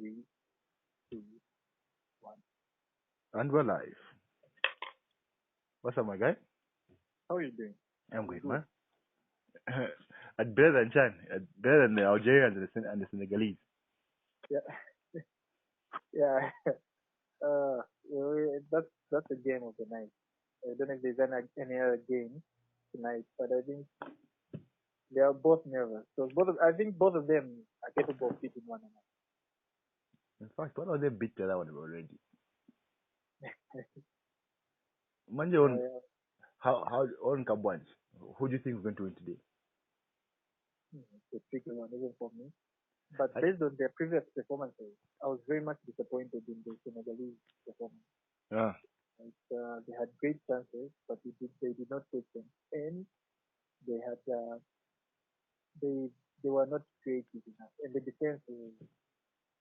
Three, two, one. And we're live. What's up, my guy? How are you doing? I'm I'm great, good. man. Better than Chan. Better than the Algerians and the Senegalese. Yeah, yeah. That's the game of the night. I don't know if there's any other game tonight, but I think they are both nervous. So I think both of them are capable of beating one In fact, one of them beat the other one already. Man, another. on how on Kabwanj, who do you think is going to win today? It's a tricky one even for me. But I, based on their previous performances, I was very much disappointed in the Senegalese performance. yeah. They had great chances, but they did not take them, and they had they they were not creative enough, and the defense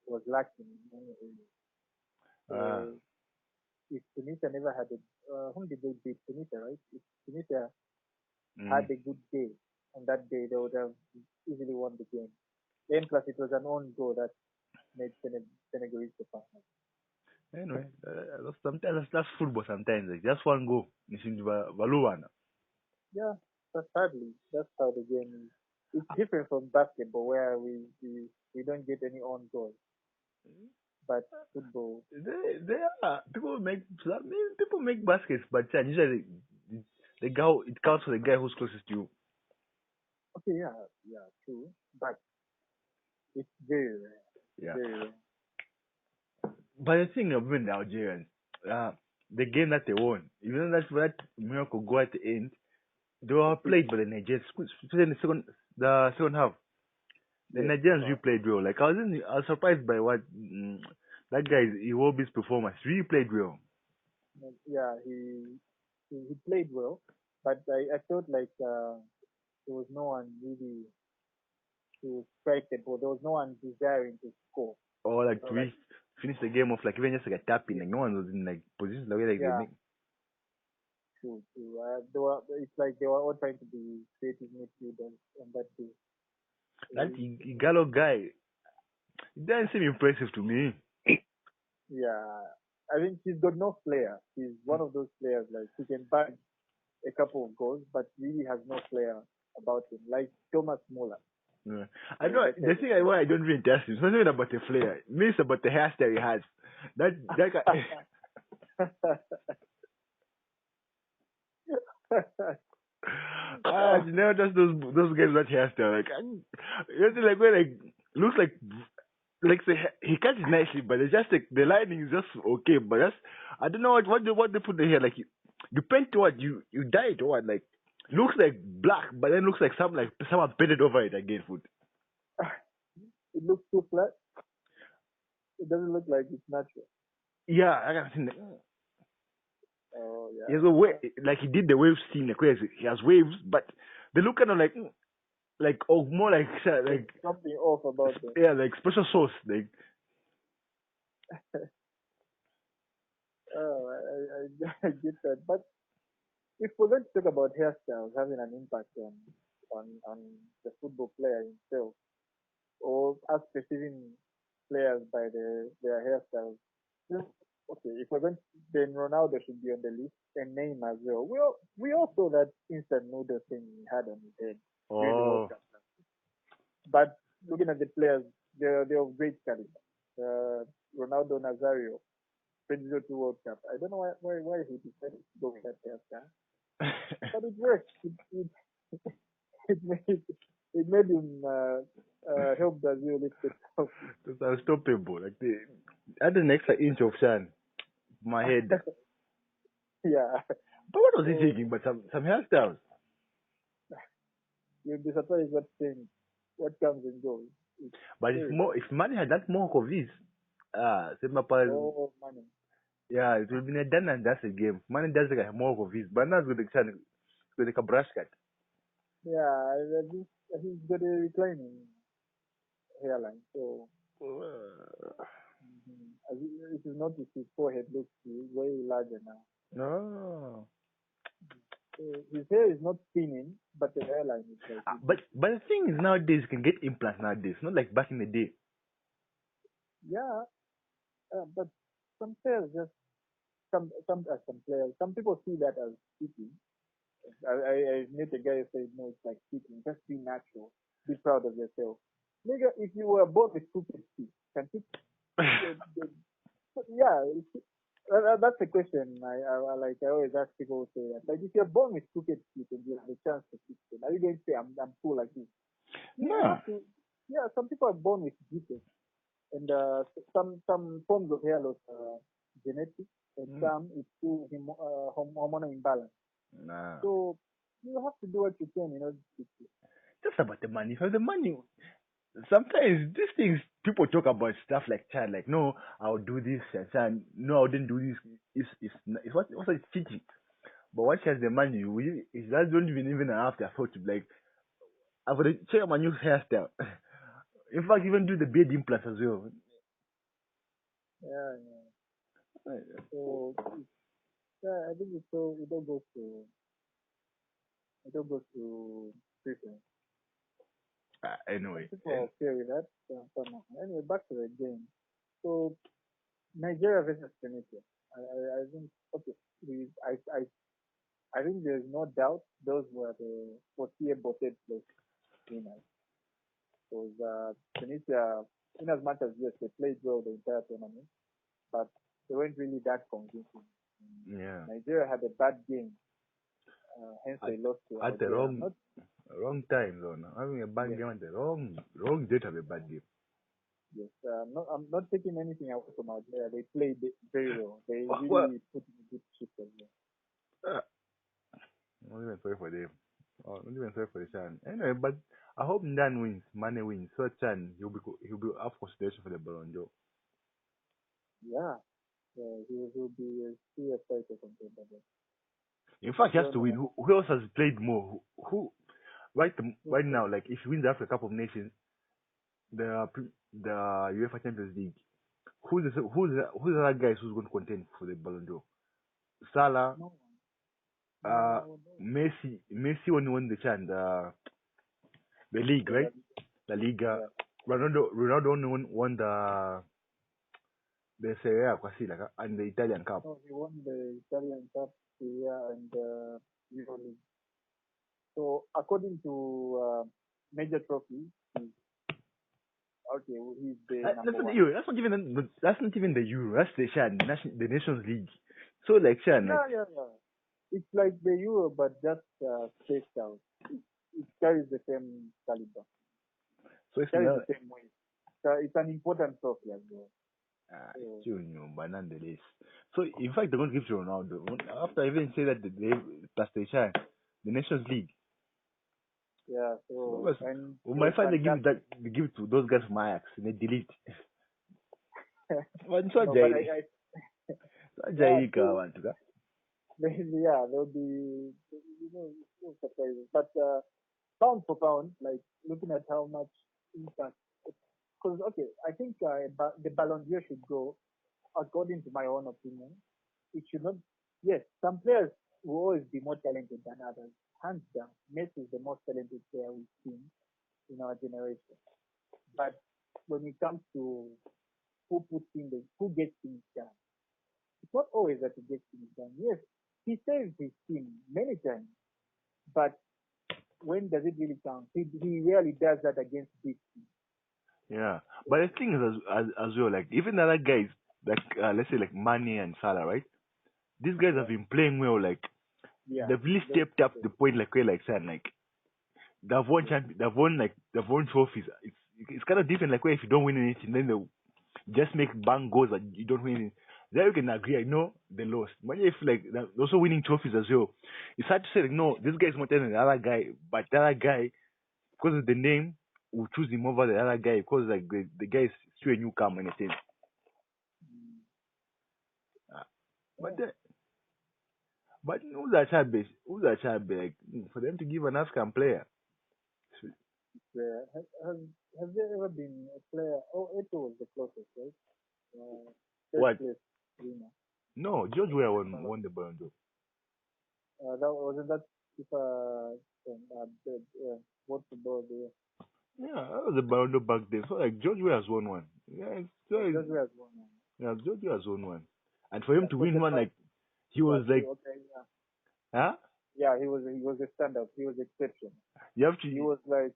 was lacking in many areas. Uh, So if Tunisia never had whom did they beat? Tunisia, right? If Tunisia mm, had a good day on that day, they would have easily won the game. And plus, it was an own goal that made Senegal reach the final. anyway, sometimes that's football. Sometimes like, just one goal. Valuana. Yeah, but sadly, that's how the game is. It's different from basketball where we don't get any own goals, but football. They are people make baskets, but Chan, usually the guy it counts for the guy who's closest to you. Okay, yeah, yeah, true, but it's very rare, Yeah. very rare. But the thing of being the Algerians, uh, the game that they won, even that miracle goal at the end, they were played by the Nigerians, especially in the second half. The Yes, Nigerians really played well. Like I was surprised by what that guy Iwobi's performance. Really played well. yeah, he played well, but I felt like there was no one really to strike the ball. There was no one desiring to score. Or like to Like really finish the game off, like even just like a tapping. yeah, Like no one was in like positions the way like they yeah, make. true, true. It's like they were all trying to be creative midfielders on that day. That So, Igalo guy, it doesn't seem impressive to me. yeah, I think he's got no flair. He's one of those players like he can bag a couple of goals, but really has no flair about him, like Thomas Muller. Yeah. I So know that the type of thing why I don't really interest him. It's not even about the flair. Me, it's about the hairstyle he has. That guy. player. You know, just those guys that hairstyle. Like, you know, like when like looks like say he cuts it nicely, but it's just like the lining is just okay. But that's I don't know what they put in here. Like you paint what you dye it or what? Like looks like black, but then looks like someone painted over it again. Food. It looks too flat. It doesn't look like it's natural. Yeah, I can see. Oh He has a yeah, way, like he did the waves scene, like where he has waves, but they look kind of like oh, more like there's something off about them. yeah, like special sauce. Like Oh, I get that. But if we're going to talk about hairstyles having an impact on the football player himself, or us perceiving players by their hairstyles, then, okay, if we're going to, then Ronaldo should be on the list and Neymar as well. We all saw that instant noodle thing he had on his head during the World oh, Cup. But looking at the players, they're of great caliber. Ronaldo Nazario, 2002 World Cup. I don't know why he decided to go with that hairstyle, but it worked. It made it made him help Brazil lift the trophy. that's unstoppable. Like they add an extra inch of sun my head. Yeah. But what was he So thinking? But some hairstyles. you'll be surprised what comes and goes. It's But very nice. if money had that more of this, Oh money. yeah, it would have been a done and that's a game. Money does like more of this, but not with like a brush cut. Yeah, he's got a reclining hairline. So as you notice, his forehead looks way larger now. No. So his hair is not thinning, but the hairline is like But the thing is nowadays you can get implants nowadays, not like back in the day. Yeah, but some players just some players. Some people see that as cheating. I met a guy who said no, it's like cheating. Just be natural. Be proud of yourself. Nigga, if you were born with crooked teeth, can you? Uh, yeah, that's the question. I like. I always ask people who say that. Like, if you're born with crooked teeth and you have a chance to fix them, are you going to say I'm cool like this? You No. have to. Yeah, some people are born with defects, and some forms of hair loss are genetic, and Mm. some it's through hormonal imbalance. Nah. So you have to do what you can in order to fix it. Just about the money. For the money, sometimes these things people talk about stuff like child, like no, I'll do this, and no, I didn't do this. It's what's like cheating. But once he has the money, we it that don't even have the effort to be like I'm gonna check my new hairstyle. In fact, even do the beard implants as well. Yeah, yeah. So yeah, I think it all goes to preference. Some Anyway, people are okay with that. Some are. Anyway, back to the game. So Nigeria versus Tunisia. I think okay. I think there's no doubt those were the foreseeable third place winners. Because Tunisia, in as much as yes, they played well the entire tournament, but they weren't really that convincing. yeah, Nigeria had a bad game, hence at, they lost to at the Algeria. Not wrong time zone. Having a bad yes, game at the wrong date have a bad game. yes. I'm not taking anything away from Algeria. They played it very well. They Well, really put in a good shift as well. uh, not even sorry for them. Oh, not even sorry for the Chan. Anyway, but I hope Ndan wins. Mane wins. So Chan he'll be up for consideration for the Ballon d'Or. Yeah, he'll be a serious title contender. But In fact, I he has don't to win. know Who else has played more? Who right who's right playing. now? Like if he wins after Cup of Nations, the UEFA Champions League. Who's the other guys who's going to contend for the Ballon d'Or? Salah, No one. uh, No, no. Messi only won the Chan, the league, The right? La Liga. La Liga. Yeah. Ronaldo only won the Serie A, quasi, like, and the Italian Cup. No, he won the Italian Cup, Serie A, and Euro League. So according to major trophies, he's okay. He's the That's number not the one. Euro. That's not even the Euro. That's the Chan, the Nations League. So like Chan, like Yeah, yeah, yeah. It's like the Euro, but just spaced out. It carries the same caliber, so it's carries the not. same weight. It's an important trophy as well. It's So still new, but nonetheless. So in fact, they're going to give to Ronaldo. After I even say that they plus the Chan, the Nations League. yeah, So so that's, and we he might was find fantastic. they give it to those guys from Ajax and they delete. But so No, but Jai, so yeah, Jai ka true. want to Yeah, there'll be no surprises. But pound for pound, like looking at how much impact. Because okay, I think the Ballon d'Or should go according to my own opinion. It should not. Yes, some players will always be more talented than others. Hands down, Messi is the most talented player we've seen in our generation. But when it comes to who gets things done, it's not always that he gets things done. Yes, he saves his team many times, but when does it really count? He rarely does that against big teams. Yeah, but the thing is as well, like even the other guys, like let's say like Mane and Salah, right? These guys have Yeah, been playing well. Like yeah, they've really those stepped up two. the point, like where like saying like Yeah. they've won trophies. It's kind of different. Like where if you don't win anything, then they just make bang goals and you don't win anything. There you can agree. I know they lost. But if like they're also winning trophies as well, it's hard to say like no, this guy is more talented than the other guy, but the other guy because of the name will choose him over the other guy because like the guy is still a newcomer and anything. Mm, Uh, but yeah. the, but who's that child base? Who's that child base? Like, for them to give an African player. Has there ever been a player? Oh, Eto was the closest, right? Third What? place winner. No, George I Weah remember won the Ballon d'Or. that wasn't that FIFA what football there. Yeah, that was a Ballon d'Or back then. So like George Weah has won one. Yeah, Yeah, just as one. yeah, George Weah has won one. And for him Yeah, to because win the one, fact like he was that like, okay, yeah, huh? yeah, he was a standout. He was exceptional. You have He to. was like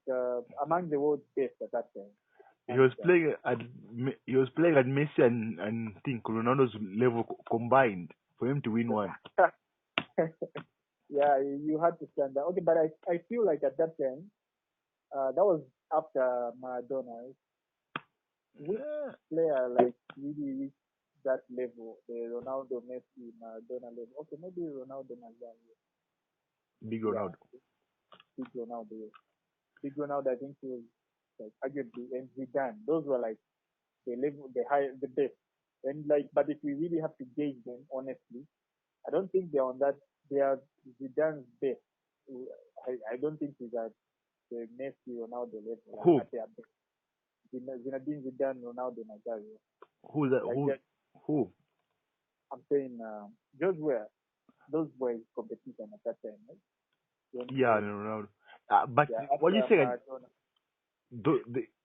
among the world's best at that time. He And was playing at he was playing at Messi and think Ronaldo's level combined for him to win one. yeah, you had to stand out. Okay, but I feel like at that time, that was after Maradona. Which Yeah. player like really reached that level, the Ronaldo, Messi, Maradona level? Okay, maybe Ronaldo Nazario. Big Yeah, Ronaldo. big Ronaldo. Yes. Big Ronaldo, I think he was like arguably and Zidane. Those were like the level, the high, the best. And like, but if we really have to gauge them honestly, I don't think they're on that. They are Zidane's best. I don't think he's at the Messi, Ronaldo level, like Who? at their best. Zinedine Zidane, Ronaldo Nazario. Who's that? Like Who? that, Who? I'm saying, those were competition at that time, right? When Yeah, they, Ronaldo. But yeah, what do you after say? Like, Maradona,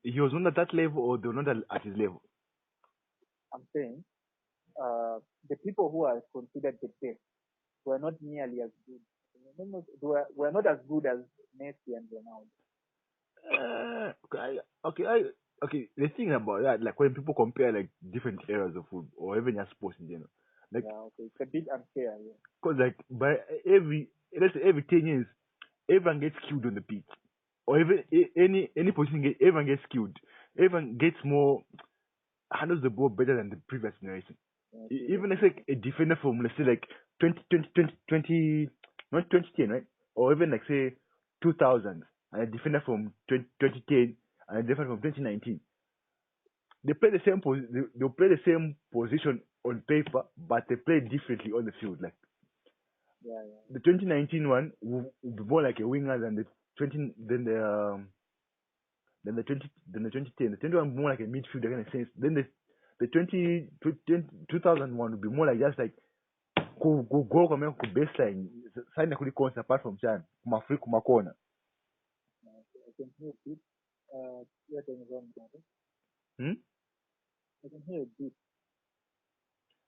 he was not at that level, or they were not at his level. I'm saying, the people who are considered the best were not nearly as good. Were not as good as Messi and Ronaldo. Okay, okay. The thing about that, like when people compare like different eras of football or even just sports in general, like, Yeah, okay, it's a bit unfair. Yeah, cause like by every let's say every 10 years, everyone gets killed on the pitch, or even any position, everyone gets killed. Everyone gets more handles the ball better than the previous generation. yeah, Even let's like a defender from let's say like 20 not 2010, right? Or even like say 2000, and a defender from 2010 and a defender from 2019. They play the same they'll play the same position on paper, but they play differently on the field. Like yeah, yeah, the 2019 one will be more like a winger than the 20 than the 20 than the 2010. The 21 more like a midfielder kind of sense. Then the 2001 would be more like just like go come ku baseline sign kuri corner apart from Chan kuma free kuma corner. yeah. I can hear it. Yeah, can run now. Hmm? I can hear it.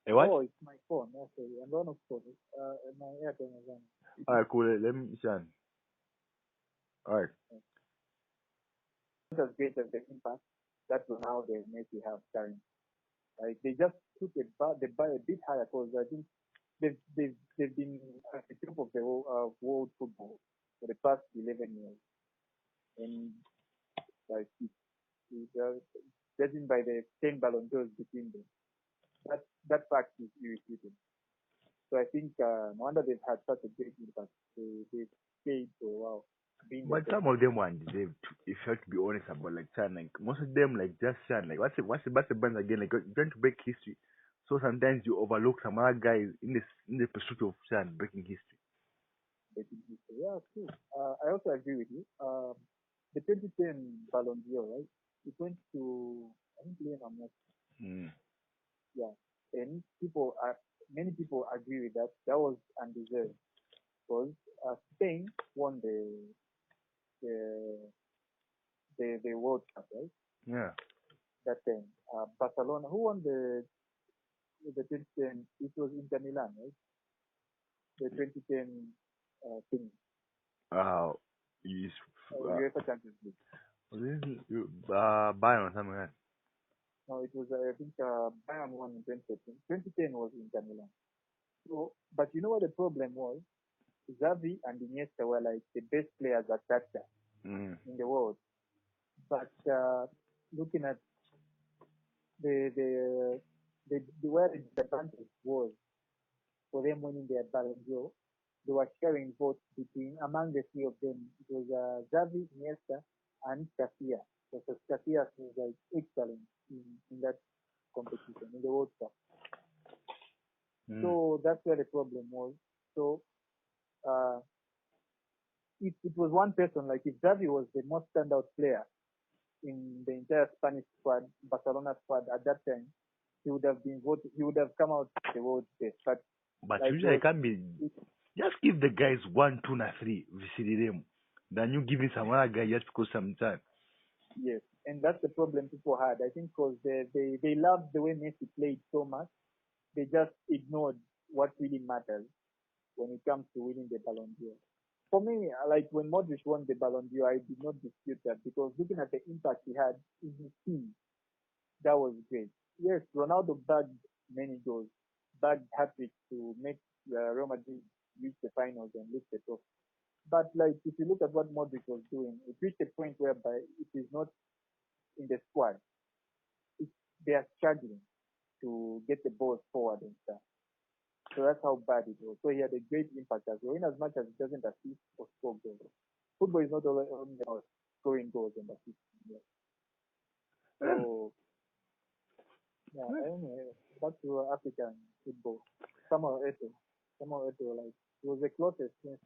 A what? Oh, it's my phone. Okay, I'm going to phone. My airplane is on. Alright, cool. Let me Chan. Alright. Not as great as the impact that now they maybe have time. Like they just took the bar a bit higher because I think they've been at the top of the whole, world football for the past 11 years, and like judging by the 10 Ballon d'Ors between them, that fact is irritating. So I think no wonder they've had such a great impact. They stayed for a while, being the But best. some of them weren't deserved. If you have to be honest about like Chan, like most of them like just Chan. Like what's the band again? Like you're trying to break history. So sometimes you overlook some other guys in the pursuit of Chan breaking history. Yeah, true. I also agree with you. The 2010 Ballon d'Or, right? It went to, I think, Lionel Messi. Mm. Yeah, and many people agree with that. That was undeserved because Spain won the the World Cup, right? Yeah. That time, Barcelona. Who won the 2010? It was Inter Milan, right? The 2010 thing, Uh, is UEFA Champions League. was it Bayern or something like that? No, it was I think Bayern won in 2013. 2010 was Inter Milan. So, but you know what the problem was? Xavi and Iniesta were like the best players at that time Mm. in the world. But looking at the the where the disadvantage was for them winning their Ballon d'Or, they were sharing votes between among the three of them. It was Xavi, Iniesta, and Casillas. So Casillas was like excellent in that competition in the World Cup. Mm. So that's where the problem was. So uh, if it was one person, like if Xavi was the most standout player in the entire Spanish squad, Barcelona squad at that time, he would have been voted. He would have come out the world's best. But But like usually there I was, can't be. it, Just give the guys 1, 2, and 3. We see them. Then you give me some other guy just because some time. Yes, and that's the problem people had. I think because they loved the way Messi played so much, they just ignored what really matters when it comes to winning the Ballon d'Or. For me, like when Modric won the Ballon d'Or, I did not dispute that because looking at the impact he had in his team, that was great. Yes, Ronaldo bagged many goals, bagged hat-tricks to make Real Madrid reach the finals and lift the trophy. But like if you look at what Modric was doing, it reached a point whereby it is not in the squad. It, they are struggling to get the balls forward and stuff. So that's how bad it was. So he had a great impact as well, in as much as it doesn't assist or score goals. Football is not only about scoring goals and assisting. Yeah. Eh, So yeah, eh, anyway, back to African football. Samuel Eto'o. Samuel Eto'o, like, he was the closest since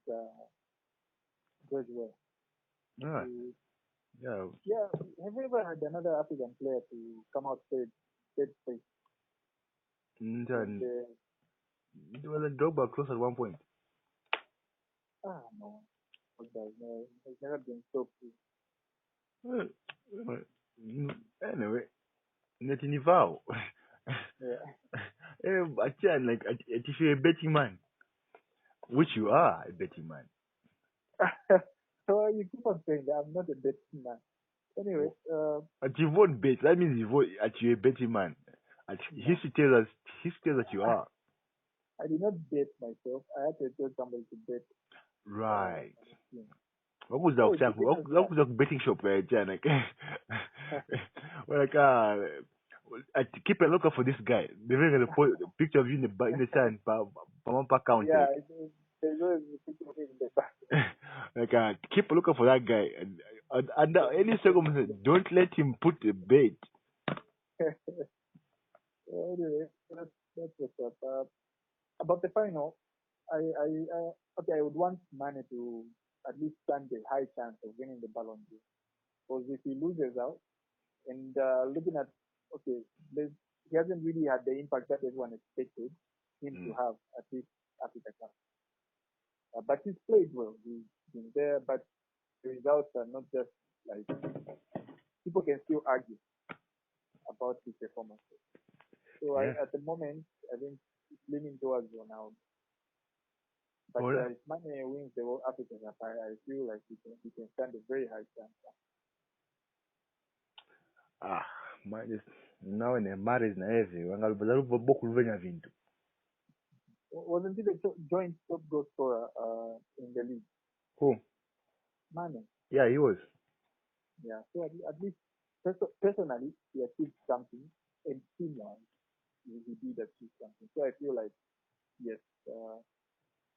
George Weah. ah, He, yeah. yeah, have you ever had another African player to come out third place? And And it was a Drogba close at one point. no, it's never been so cool. Eh, Anyway, nothing vow. Yeah. Achan, like, if you're a betting man, which you are a betting man. So you keep on saying that I'm not a betting man. Anyway, But you won't bet. That means you vote at you're a betting man. At no, history tells that you are. I did not bet myself. I had to tell somebody to bet Right. on the team. What was So that? it's even as What was that betting shop where Jan like, well, like I keep a lookout for this guy. They bring the picture of you in the sand, Pampa County. yeah, there's always people in the back. Like keep a lookout for that guy. And under any circumstance, don't let him put a bait. Anyway, that's what's up. About the final, okay, I would want Mane to at least stand a high chance of winning the Ballon d'Or. Because if he loses out, and looking at, okay, he hasn't really had the impact that everyone expected him to Mm. have at this Africa Cup. But he's played well. He's been there, but the results are not just like people can still argue about his performance. So Yeah. at the moment, I think it's leaning towards Ronaldo. But Oh, if Mane wins the World Africa Cup, I feel like he can stand a very high chance. ah, mas não é mares na eve. Wangalibazalo boku luvenya vintu. Wasn't he the joint top goal scorer in the league? Who? Mane. Yeah, he was. Yeah. So at least personally, he achieved something, and team-wise, he did achieve something. So I feel like yes,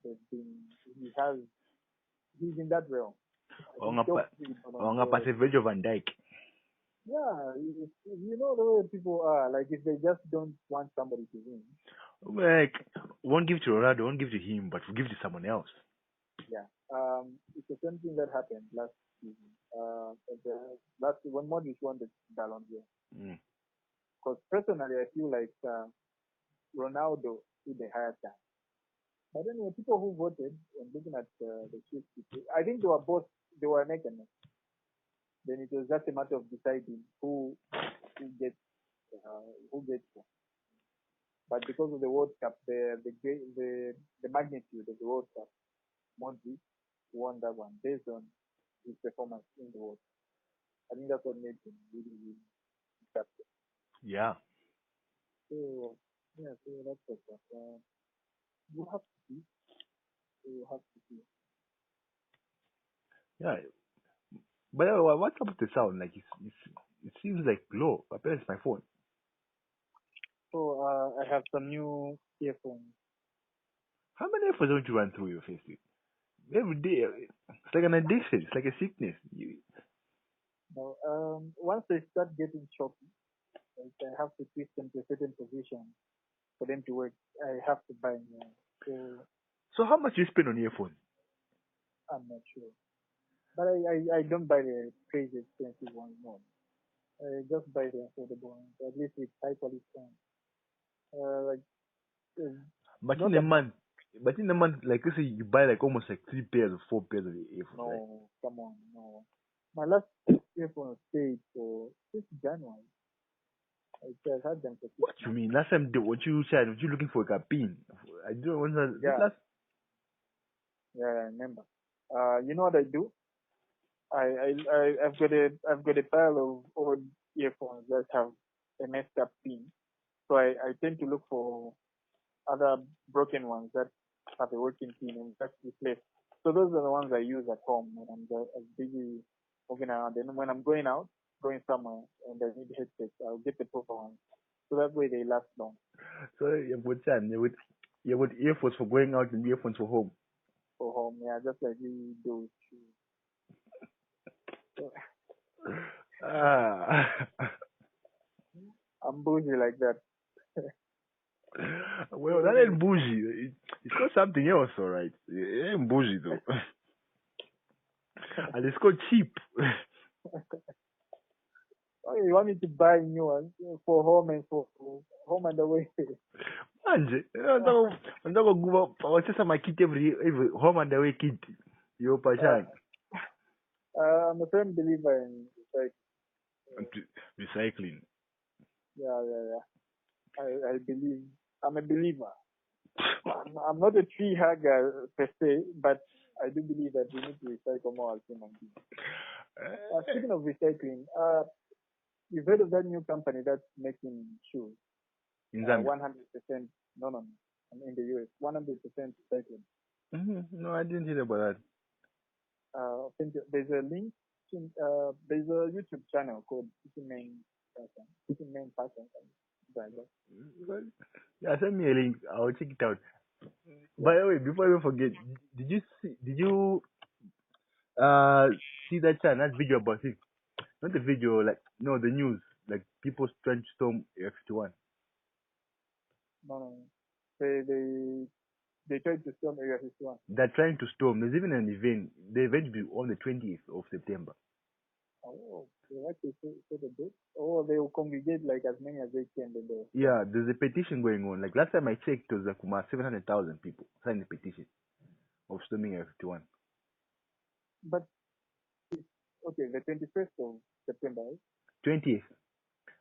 there's been he has he's in that realm. I think top three Ballon d'Or. Wangapase Virgil van Dijk. Yeah, you know the way people are. Like if they just don't want somebody to win, Like, won't give to Ronaldo, won't give to him, but will give to someone else. yeah. It's the same thing that happened last season. Last when Modric won the Ballon d'Or. Mm. Because personally, I feel like Ronaldo did a higher chance. But anyway, people who voted and looking at the chief, I think they were neck and neck. Then it was just a matter of deciding who gets one. But because of the World Cup, the magnitude of the World Cup, Modric won that one based on his performance in the World Cup. I think that's what made him really, really captain. Yeah. So yeah, so that's what's up. You have to see. You have to see. Yeah. But what's up with the sound? Like, it seems like low. Apparently, it's my phone. So I have some new earphones. How many efforts don't you run through your face? Every day. It's like an addiction. It's like a sickness. Now, once they start getting choppy, like I have to twist them to a certain position for them to work. I have to buy new. So So how much you spend on earphone? I'm not sure. But I don't buy the crazy expensive ones, no. I just buy the affordable ones, at least with high quality sound. Like, uh, But not in a that, month, like let's say you buy like almost like 3 pairs or 4 pairs of earphones, right? no, come on, no. My last earphones stayed for since January. I've had them for six What you months. mean? Last time, what you said, what you looking for a pin? I don't want to. This Yeah, last. yeah, I remember. You know what I do? I've got a pile of old earphones that have a messed up pin. So I tend to look for other broken ones that have a working pin and just replace. So those are the ones I use at home when I'm busy walking around. And when I'm going out, going somewhere, and I need headsets, I'll get the proper ones. So that way they last long So you would say you would earphones for going out and earphones for home. for home. Yeah, just like we do. So Ah. I'm bougie like that. Well, that ain't bougie. It's called something else, alright. It ain't bougie though. And it's called cheap. Oh, you want me to buy new ones for home and for home and away? Manje, nataka kuwa wachesa makiti every home and away kit. Yo uh, pashani. I'm a firm believer in like, Recycling. yeah. I believe I'm a believer. I'm not a tree hugger per se, but I do believe that we need to recycle more as human beings. Speaking of recycling, you've heard of that new company that's making shoes? In Zambia. 100%, no, in the US, 100% recycling. No, I didn't hear about that. I think there's a link. There's a YouTube channel called Kitchen Main Fashion, something like that. Well, yeah, send me a link. I'll check it out. Yeah. By the way, before I forget, did you see that channel, that video about it? Not the video, like no, the news, like people trying to storm Area 51. No. They tried to storm Area 51. They're trying to storm. There's even an event. The event will be on the 20th of September. Oh, they actually set a date. Oh, they will congregate like as many as they can. Then they Yeah, there's a petition going on. Like last time I checked, it was like 700,000 people signed the petition of storming Area 51. But okay, the 21st of September, right? 20th.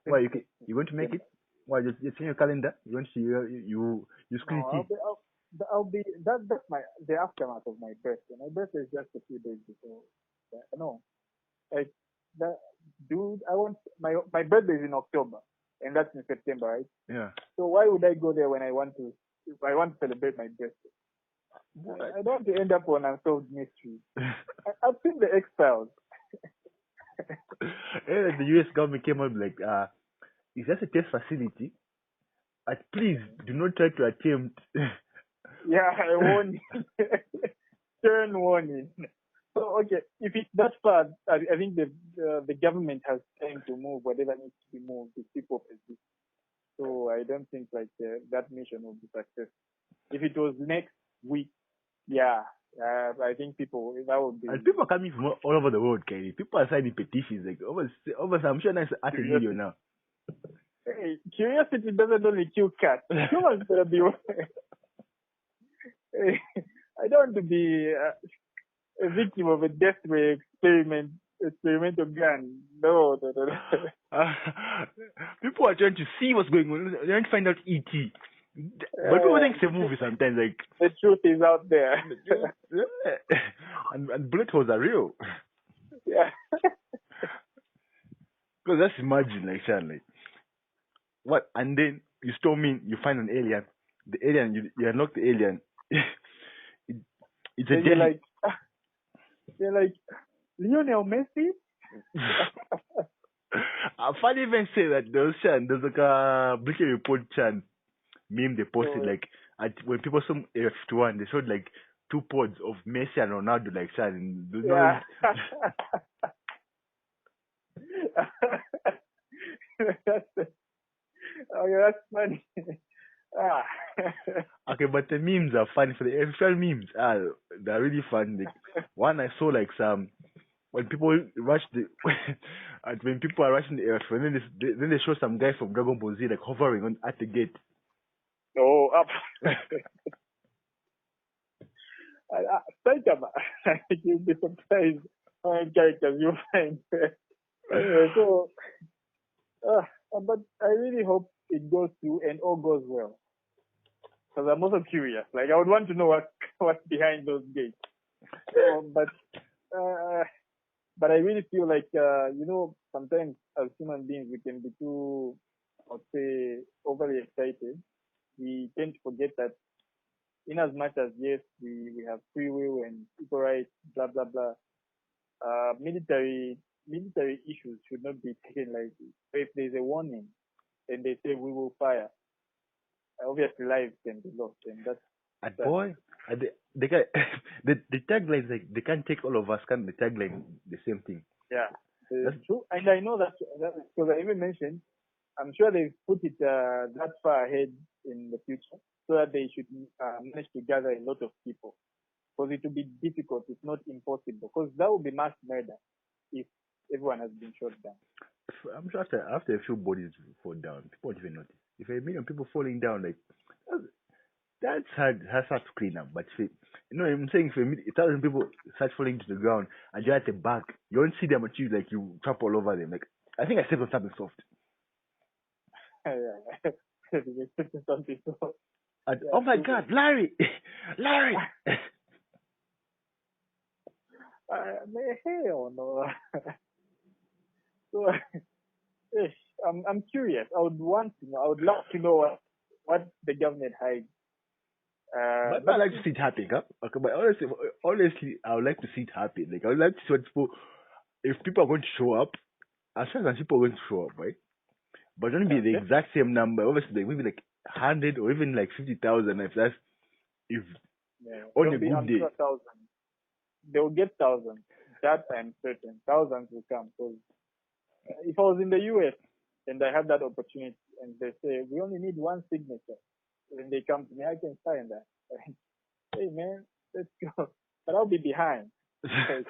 Why you going to make it? Why just in your calendar? You want to you No, squeeze it? I'll be that's the aftermath of my birthday. My birthday is just a few days before. No, like that, dude. I want my birthday is in October, and that's in September, right? Yeah. So why would I go there when I want to? If I want to celebrate my birthday, What? I don't want to end up on unsolved mysteries. I've seen the X Files. And the US government came out like, it's just a test facility. Please do not try to attempt. Yeah, I warn you. Stern warning. So okay, if it's that far, I think the government has time to move whatever needs to be moved to keep up with this. So I don't think like that mission will be successful. If it was next week, yeah, I think that would be And people are coming from all over the world, Kenny. People are signing petitions like over. I'm sure that's at a million curiosity. now. Hey, curiosity doesn't only kill cats. Humans better be. Hey, I don't want to be a victim of a death ray experimental gun. No. Uh, people are trying to see what's going on. They're trying to find out ET. But people think it's a movie sometimes. Like the truth is out there. and bullet holes are real. Yeah. Because just imagine, like, Sean, like, what? And then you storm in, you find an alien. The alien, you unlock the alien. it, it's a Then deadly. you're like, Lionel Messi? I can't even say that there's like a British Report Chan meme they posted, So, like, when people saw F1, they showed like two pods of Messi and Ronaldo, like, Chan. And there's no. yeah. That's funny. Ah. Okay, but the memes are funny for the actual memes. They're really fun. Like, one I saw like some when people rush the and when people are rushing the earth, and then they show some guy from Dragon Ball Z like hovering on at the gate. Oh, up. Saitama. You'll be surprised how many characters you find. Anyway, so uh, but I really hope it goes through and all goes well because I'm also curious. Like I would want to know what what's behind those gates. So, uh, but I really feel like sometimes as human beings we can be too, I'd say, overly excited. We tend to forget that in as much as yes, we have free will and equal rights, blah blah blah. Military issues should not be taken lightly. So if there's a warning and they say we will fire, obviously lives can be lost, and that's And sad. boy, and they can the tagline is like they can't take all of us. Can the tagline the same thing? Yeah, That's true. And I know that because I even mentioned, I'm sure they've put it that far ahead in the future so that they should manage to gather a lot of people. Because it will be difficult, if not impossible, because that will be mass murder if everyone has been shot down. I'm sure after a few bodies fall down, people won't even notice. If a million people falling down, like that's, that's hard to clean up. But if I'm saying if 1,000 people start falling to the ground and you're at the back, you won't see them until like you tramp all over them. Like I think I stepped on something soft. Yeah, something so. And, Yeah, oh my true. God, Larry, Larry. Hell no. So, I'm curious. I would want to know. I would love to know what the government hides. But I But like to see it happen, huh? Okay, but honestly, I would like to see it happen. Like I would like to see what people, if people are going to show up, as far as people are going to show up, right? But don't be the okay, exact same number. Obviously, like maybe like 100 or even like 50,000. If yeah, on there'll a be. good I'm sure day. thousands. They will get thousands. That I'm certain. Thousands will come. Because if I was in the U.S. and I have that opportunity, and they say we only need one signature, when they come to me, I can sign that. Hey man, let's go. But I'll be behind because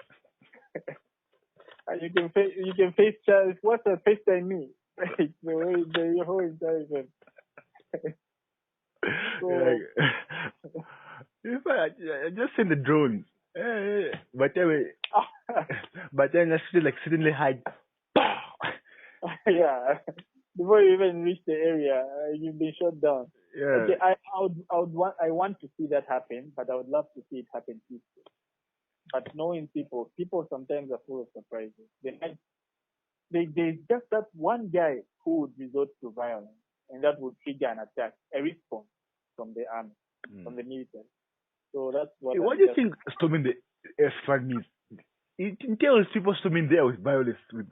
you can face Charles. What's a FaceTime me? Right? The whole entire event. So Like, if I just send the drones. But anyway, but then I still like suddenly hide. yeah, before you even reach the area, you've been shut down. Yeah. Okay, I want to see that happen, but I would love to see it happen peacefully. But knowing people sometimes are full of surprises. There's just that one guy who would resort to violence, and that would trigger an attack, a response from the army, Hmm. from the military. So that's what What I'm do you just. think storming the F1 means? It entails people storming there with violence, with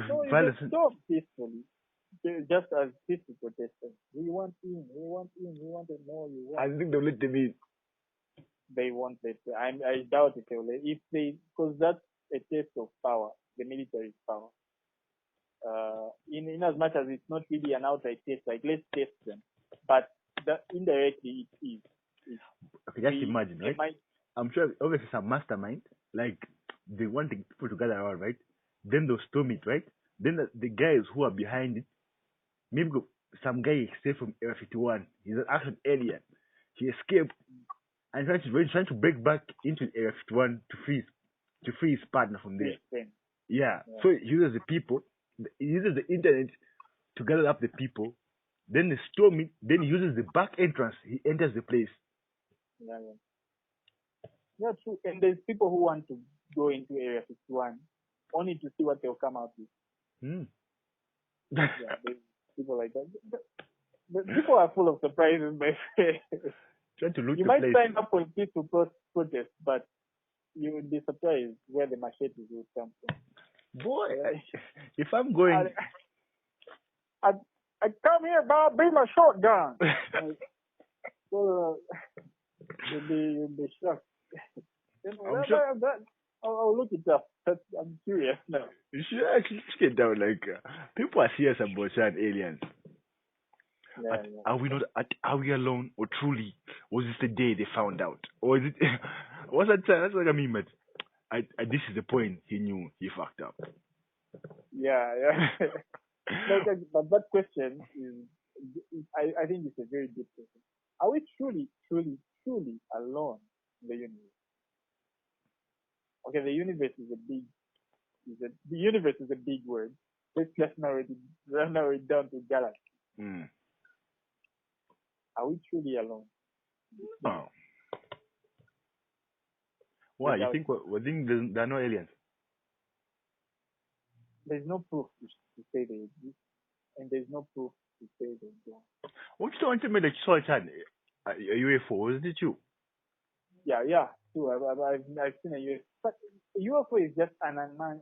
No, you can violence. stop peacefully, just as peaceful protesters. We want in, we want to know you I want. think they'll let them in. They want it. I doubt if they will. If they, because that's a test of power, the military's power. In as much as it's not really an outright test, like let's test them, but indirectly it is. It, Okay, just imagine, they right? might, I'm sure obviously some mastermind, like they want the people to gather around, right? Then they'll storm it, right? Then the guys who are behind it, maybe some guy escaped from Area 51. He's an action alien. He escaped and trying to break back into Area 51 to free his partner from there. create them. Yeah. Yeah, So he uses the people, he uses the internet to gather up the people. Then they storm it. Then he uses the back entrance. He enters the place. yeah, yeah. Yeah, true. And there's people who want to go into Area 51 only to see what they'll come out with. Hmm. Yeah, there's people like that. But people are full of surprises, my friend. Trying to loot You the might place. sign up for peaceful protest, but you would be surprised where the machetes will come from. Boy, Uh, if I'm I, going, I, I come here, Bob, bring my shotgun. Like, so, you'll be shocked. You know, I'm sure I'll look it up. I'm curious now. you should actually check it down. Like people are serious about certain aliens. Yeah, yeah. Are we not? Are we alone, or truly was this the day they found out, or is it? What's that? That's what I mean, but this is the point he knew he fucked up. Yeah, yeah. No, but that question I think it's a very deep question. Are we truly, truly, truly alone in the universe? Okay, the universe is a big The universe is a big word. Let's narrow it down to galaxy. Mm. Are we truly alone? Oh. Why? You Without, think there are no aliens? there's no proof to say they exist, and there's no proof to say they don't. What you want to me that you saw a child? A UFO? Wasn't it you? Yeah, true. I've seen a UFO, but a UFO is just an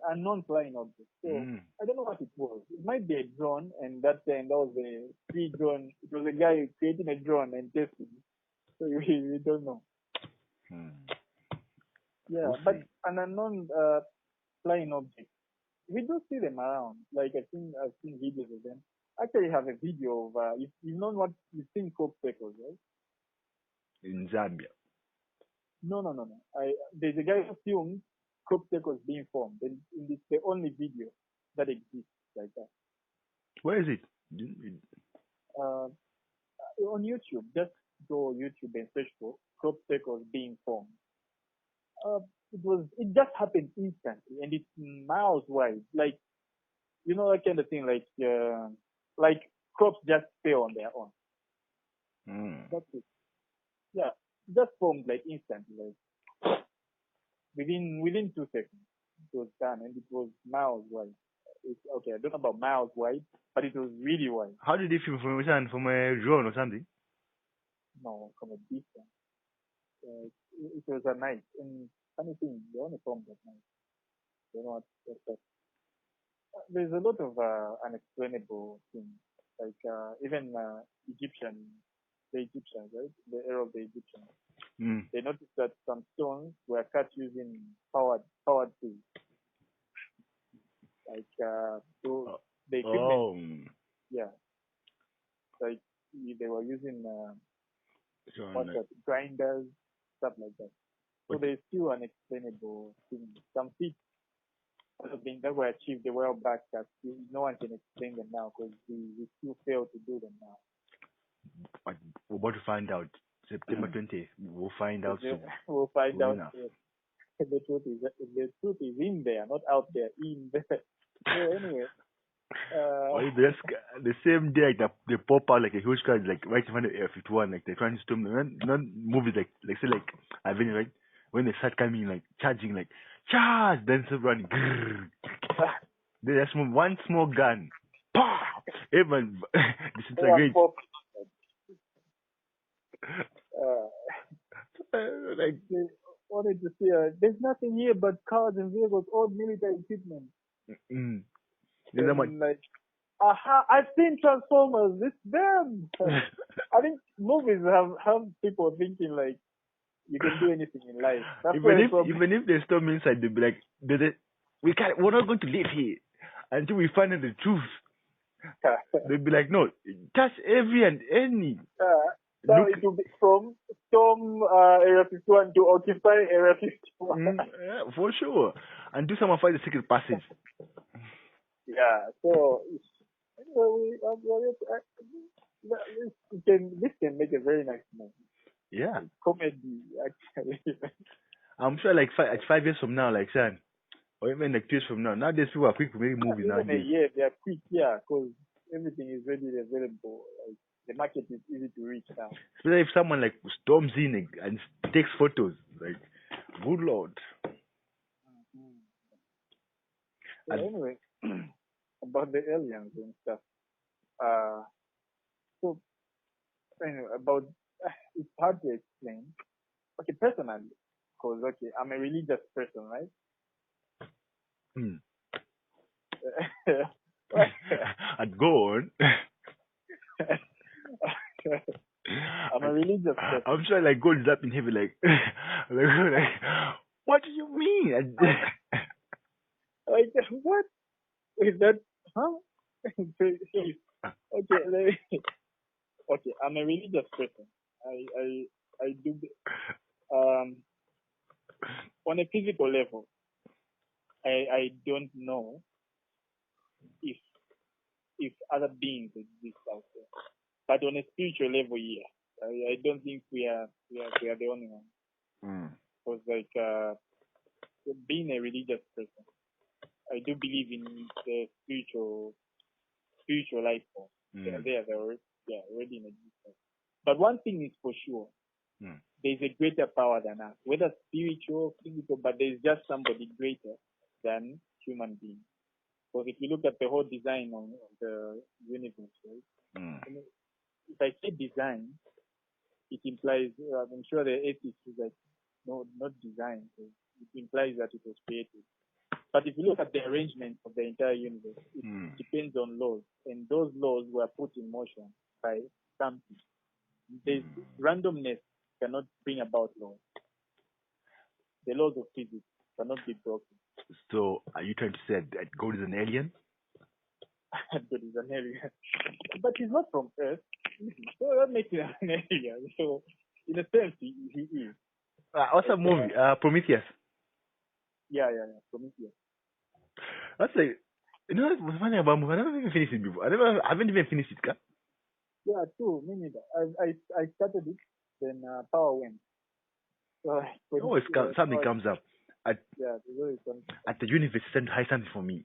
unknown flying object. So Mm. I don't know what it was. It might be a drone, and that time that was a free drone. It was a guy creating a drone and testing it. So we don't know. Hmm. Yeah, We'll but see. an unknown flying object. We do see them around. Like I've seen videos of them. Actually, have a video of you've known what you've seen coke pickles, right? In Zambia. No. There's a guy who filmed coke pickles being formed, and it's the only video that exists like that. Where is it? Uh, on YouTube, just go YouTube and search for crop circles being formed. Uh, it just happened instantly, and it's miles wide. Like that kind of thing. Like crops just fail on their own. Mm. That's it. Yeah, just formed like instantly, like within 2 seconds. It was done, and it was miles wide. It's okay. I don't know about miles wide, but it was really wide. How did they film information from a drone or something? No, from a distance. It was a night, and funny thing, they only formed at night. You know what? There's a lot of unexplainable things, like even the Egyptians, right? The era of the Egyptians. Mm. They noticed that some stones were cut using powered tools, like so Oh. the equipment, Oh. yeah, like they were using So, what's like, that, grinders, stuff like that. So what? there's still unexplainable things. Some feats that were achieved a while back that no one can explain them now because we still fail to do them now. What? We're about to find out. September 20th. We'll find out soon. We'll find Soon out enough. if the truth is in there, not out there, in there. So anyway, Or if just the same day like they pop out like a huge car like right in front of Air 51, like they're trying to storm them. Not movies like say like Avengers, right? When they start coming like charging like charge, then start running. Grrr. They just move one small gun. Pow! Everyone one disintegrate. pop, uh, Like they wanted to say, there's nothing here but cars and vehicles, all military equipment, mm, there's that much. and like, aha, I've seen Transformers. It's them. I think movies have people thinking like you can do anything in life. That's where the problem. Even if they storm inside, they'll be like, we're not going to live here until we find out the truth. They'll be like, no, touch every and any. So Look, it will be from storm Area 51 to occupy Area 51. yeah, for sure. And do someone find the secret passage. Yeah. So anyway, this can make a very nice movie. Yeah. Comedy actually. I'm sure like 5 years from now, like son, or even like 2 years from now, nowadays people are quick to make movies Even a nowadays. year, they are quick, yeah, because everything is readily available. Like, the market is easy to reach now. Especially if someone like storms in and takes photos, like, good lord. Mm-hmm. So And anyway, about the aliens and stuff. Uh, so anyway, about it's hard to explain. Okay, personally, because okay, I'm a religious person, right? hmm. And go on. I'm a religious person. I'm sure like God is up in heaven like, like what do you mean? Like what is that? Huh? Okay, okay. I'm a religious person. I do um on a physical level. I don't know if other beings exist out there, but on a spiritual level, yeah. I don't think we are the only one. Mm. Because like being a religious person, I do believe in the spiritual life form. They are Mm. there. They're already in existence. But one thing is for sure, Mm. there's a greater power than us, whether spiritual, physical, but there's just somebody greater than human beings. Because if you look at the whole design of the universe, right? Mm. I mean, if I say design, it implies, I'm sure the atheist is like, no, not design. It implies that it was created. But if you look at the arrangement of the entire universe, it Mm. depends on laws. And those laws were put in motion by something. There's randomness cannot bring about laws. The laws of physics cannot be broken. So, are you trying to say that God is an alien? God is an alien. But he's not from Earth. So that makes him an alien. So, in a sense, he is. What's a And, movie? Prometheus. yeah. Prometheus. That's like, you know, what's funny about movie? I never even finished it before. I haven't even finished it, ka? Yeah, true. Me neither. I started it, then power went. So, Always something power, comes up at yeah, there's always something. at the universe send high something for me.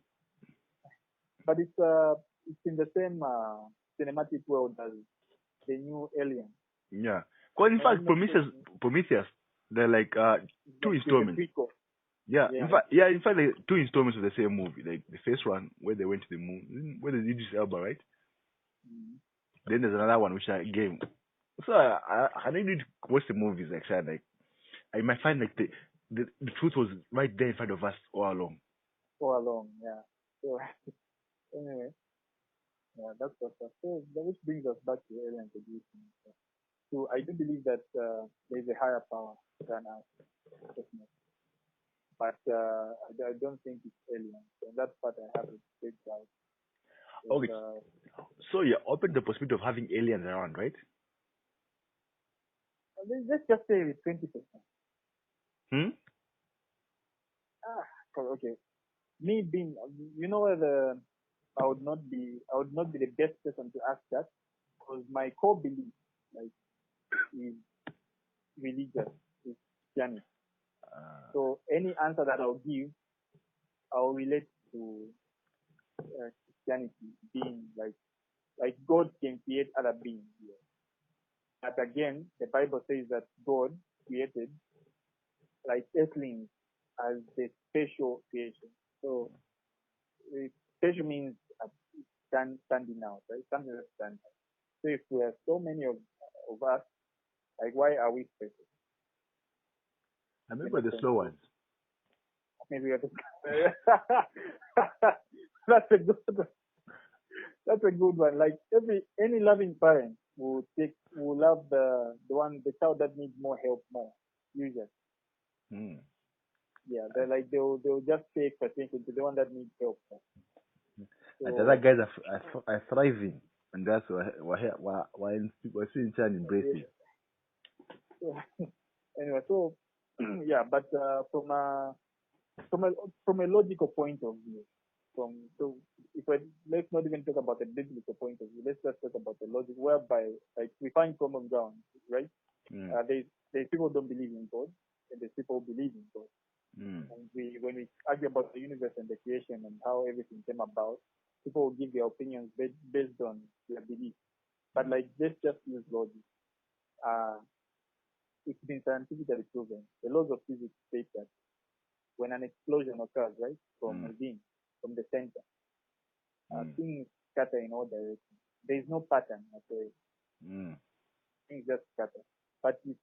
But it's in the same cinematic world as the new Alien. Yeah. Because in And fact, I'm not sure Prometheus, they're like two it's a installments. prequel. Yeah. Yeah, In fact, like two installments of the same movie. Like the first one where they went to the moon, where they did this Elba, right? mm, Then there's another one which I gave. So I didn't need to watch the movies actually. Like I might find like the truth was right there in front of us all along. all along. Yeah. So anyway, yeah, that's what. So which brings us back to alien producing. So I do believe that there is a higher power than us, definitely. But I don't think it's alien. So that part I have a big doubt. Okay. But, So you're open to the possibility of having aliens around, right? let's just say it's 20%. Hmm? Ah, okay. Me being, whether I would not be the best person to ask that because my core belief, like, is religious, is Christianity. Uh, So any answer that I'll give, I'll relate to Christianity being like God can create other beings. Here. But again, the Bible says that God created like earthlings as the special creation. So special means standing out, right? Something that stands out. So if we have so many of us, like why are we special? I In remember a the sense, slow so ones. maybe we have to. That's a good. That's a good one. Like any loving parent will love the child that needs more help more. Usually, Hmm. yeah, they'll just pay attention to the one that needs help more. And the other So guys are thriving, and that's why we're still trying to embrace it. so, anyway, so yeah, but from a from a logical point of view, so if I, let's not even talk about the biblical point of view. Let's just talk about the logic, whereby like we find common ground, right? Mm. There's people who don't believe in God, and there's people who believe in God. Mm. And when we argue about the universe and the creation and how everything came about, people will give their opinions based on their belief. But like let's just use logic. Uh, it's been scientifically proven. The laws of physics state that when an explosion occurs, right, from Mm. within, from the center, Mm. things scatter in all directions. There is no pattern at all. Mm. Things just scatter. But if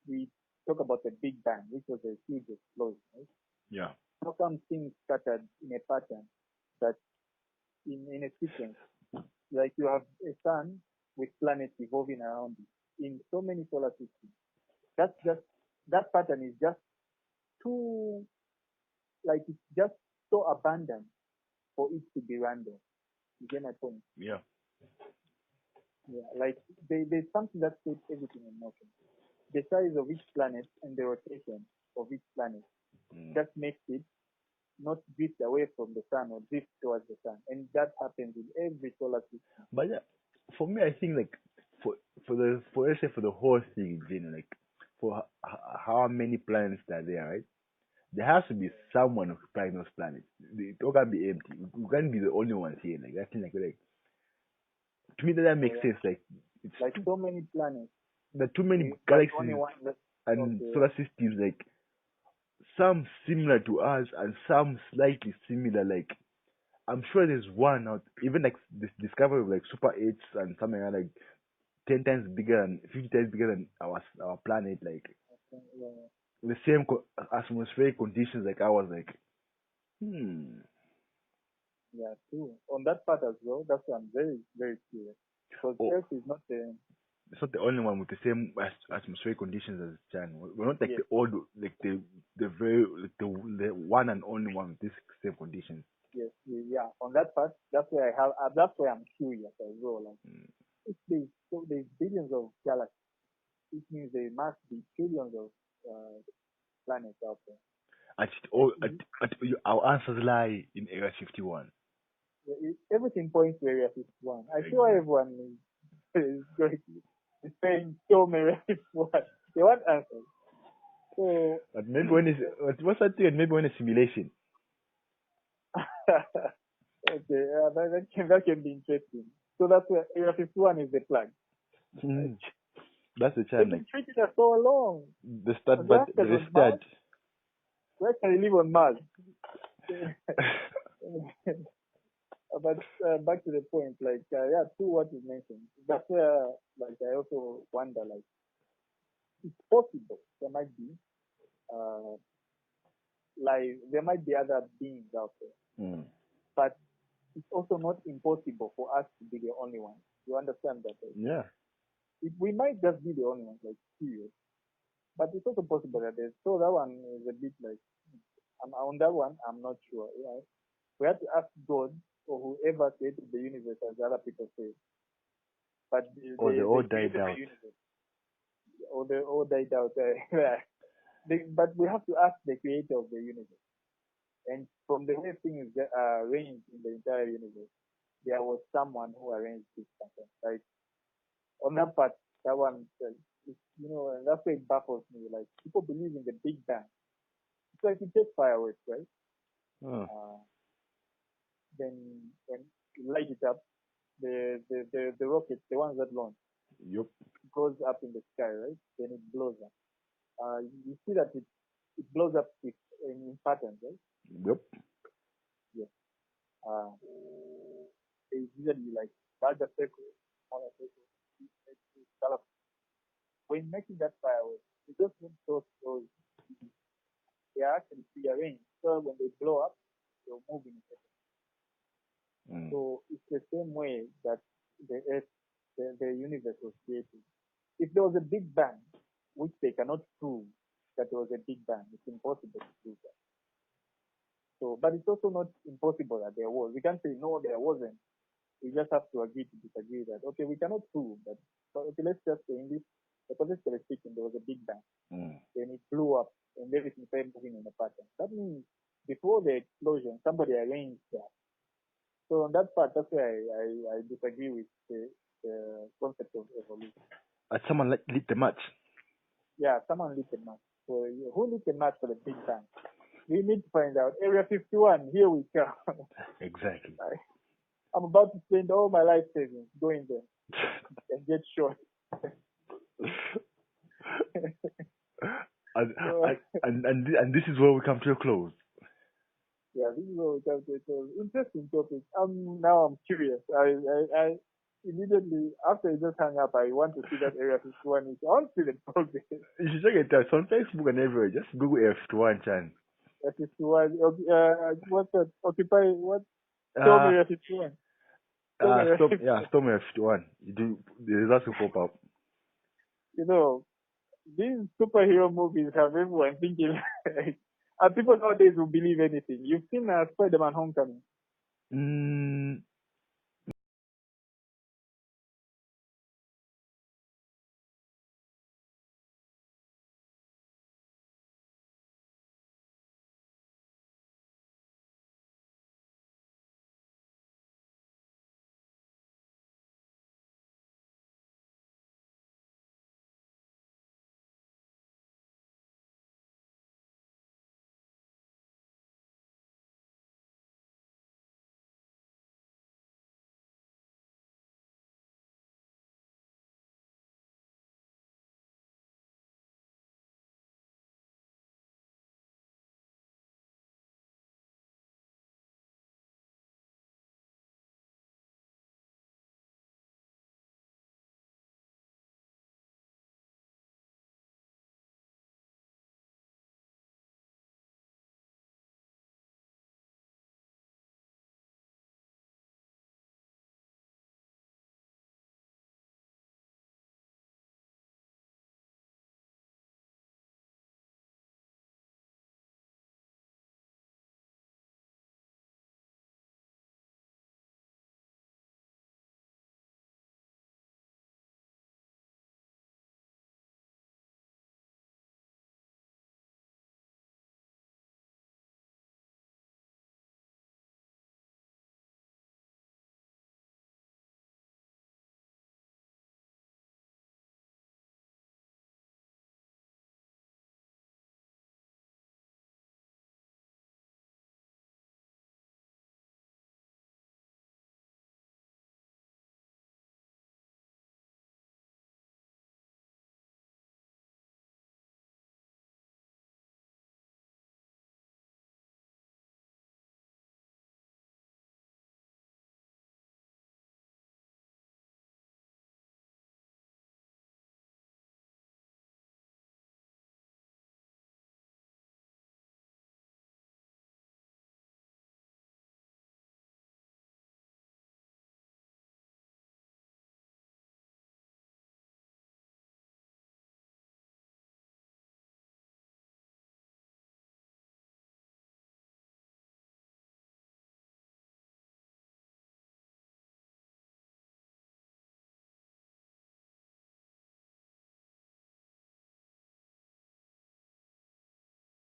we talk about the Big Bang, which was a huge explosion, right? Yeah. How come things scattered in a pattern that in a sequence? Like you have a sun with planets revolving around it in so many solar systems. That's just that pattern is just too like it's just so abundant for it to be random. You get my point? Yeah. Yeah, like there's something that keeps everything in motion. The size of each planet and the rotation of each planet Mm. just makes it not drift away from the sun or drift towards the sun. And that happens in every solar system. But yeah, for me, I think like for for let's say for the whole thing, you know, like for how many planets are there, right? there has to be someone occupying those planets. It all can't be empty. We can't be the only ones here. Like I think like to me that makes Yeah. sense. Like it's Like so many planets, there are too many but only galaxies one that. and Okay. solar systems. Like some similar to us and some slightly similar. Like I'm sure there's one out. Even like this discovery of like super eights and something like 10 times bigger and 50 times bigger than our planet. Like Yeah. the same atmospheric conditions. Like I was like, Yeah. True. On that part as well, that's why I'm very very curious because oh, Earth is not the. it's not the only one with the same atmospheric conditions as Chan. We're not like Yes. the old, like the very like the one and only one with these same conditions. Yes. Yeah. On that part, that's why I have. That's why I'm curious as well. Like, Mm. if there's billions of galaxies, it means there must be trillions of planets out there. And Our answers lie in Area 51. everything points to Area 51. I see why Exactly. everyone is going is saying so many Area 51. They want answers. So But maybe when it's what's that thing? Maybe when it's simulation. okay, that can be interesting. So that's where Area 51 is the plug. Mm. That's the They've time, like been treating us so long. the start, The but Africans the on Mars, start. where can they live on Mars? But back to the point, like yeah, to what you mentioned, that's where like I also wonder, like it's possible there might be uh there might be other beings out there, Mm. but it's also not impossible for us to be the only ones. You understand that? Right? Yeah. We might just be the only ones, like serious, but it's also possible that there's so that one is a bit like on that one I'm not sure. Yeah, we have to ask God or whoever created the universe, as other people say. But Or they all they died created the out. universe, or they all died out. But we have to ask the creator of the universe. And from the way things are arranged in the entire universe, there was someone who arranged this pattern. Like on that part, that one, and that's why it baffles me. Like people believe in the Big Bang. It's like you take fireworks, right? Oh. Uh, then when you light it up, the rockets, the ones that launch, Yup. goes up in the sky, right? Then it blows up. You see that it blows up in patterns, right? Yup. Yes. Uh, it's usually like larger circles, smaller circles, colorful. When making that firework, you just need those, they are actually prearranged. So when they blow up, they'll move in a circle. Mm. So it's the same way that the Earth, the universe was created. If there was a Big Bang, which they cannot prove that there was a Big Bang, it's impossible to prove that. So, but it's also not impossible that there was. We can't say no, there wasn't. We just have to agree to disagree that okay, we cannot prove that. So okay, let's just say in this hypothetically speaking, there was a Big Bang, Mm. then it blew up and everything started moving in a pattern. That means before the explosion, somebody arranged that. So on that part, that's why I disagree with the concept of evolution. Someone lit the match. Yeah, someone lit a match. So who lit a match for the Big Bang? We need to find out. Area 51, here we come. Exactly. I'm about to spend all my life savings going there and get shot. and, So, and this is where we come to a close. yeah, this is what we come to. So, interesting topic. Now I'm curious. I immediately, after you just hung up, I want to see that Area 51 is. I want to see the progress. You should check it out. On Facebook and everywhere. Just Google F1 Chan. Area 51, what's that? Occupy, what? Show me Uh, Area 51. Show me Area stop. Yeah, 51. stop me F1. You do. The results will pop up. You know, these superhero movies have everyone thinking, and people nowadays will believe anything. You've seen Spider-Man Homecoming. Mm,